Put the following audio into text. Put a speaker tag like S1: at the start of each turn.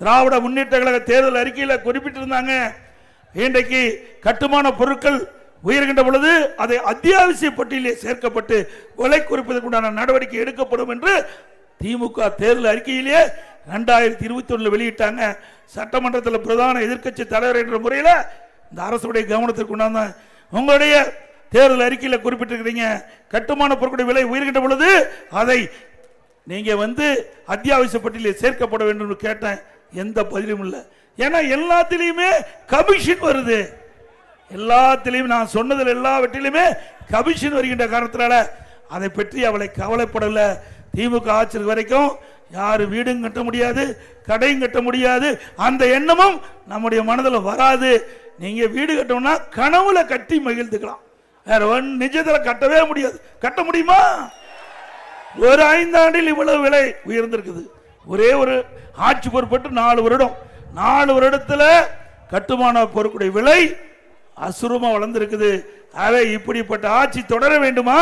S1: திராவிட முன்னேற்ற கழக தேர்தல் அறிக்கையில் குறிப்பிட்டிருந்தாங்க. இன்றைக்கு கட்டுமான பொருட்கள் உயர்கின்ற பொழுது அதை அத்தியாவசிய பட்டியலே சேர்க்கப்பட்டு விலை குறைப்பதற்குண்டான நடவடிக்கை எடுக்கப்படும் என்று திமுக தேர்தல் அறிக்கையிலேயே 2021 வெளியிட்டாங்க. சட்டமன்றத்தில் பிரதான எதிர்க்கட்சி தலைவர் என்ற முறையில் இந்த அரசுடைய கவனத்திற்கு கொண்டாந்த உங்களுடைய தேர்தல் அறிக்கையில் குறிப்பிட்டிருக்கிறீங்க. கட்டுமான பொருட்களுடைய விலை உயர்கின்ற பொழுது அதை நீங்க அத்தியாவசிய பட்டியலில் சேர்க்கப்பட வேண்டும் என்று கேட்டேன். எந்த பதிலும் இல்லை. ஏன்னா எல்லாத்திலையுமே கமிஷன் வருது. எல்லாத்திலையும் நான் சொன்னதில் எல்லாவற்றிலுமே கமிஷன் வருகின்ற காரணத்தினால அதை பற்றி அவளை கவலைப்படல. திமுக ஆட்சி வரைக்கும் யாரும் வீடும் கட்ட முடியாது, கடையும் கட்ட முடியாது, அந்த எண்ணமும் நம்முடைய மனதில் வராது. நீங்க வீடு கட்டணும்னா கனவுல கட்டி மகிழ்ந்துக்கலாம், வேற நிஜத்தில் கட்டவே முடியாது. கட்ட முடியுமா? ஒரு 5 ஆண்டில் இவ்வளவு விலை உயர்ந்திருக்குது. ஒரே ஒரு ஆட்சி பொறுப்பட்டு 4 வருடம், 4 வருடத்தில் கட்டுமான பொருட்களுடைய விலை அசுரமா வளர்ந்திருக்குது. அவை இப்படிப்பட்ட ஆட்சி தொடர வேண்டுமா?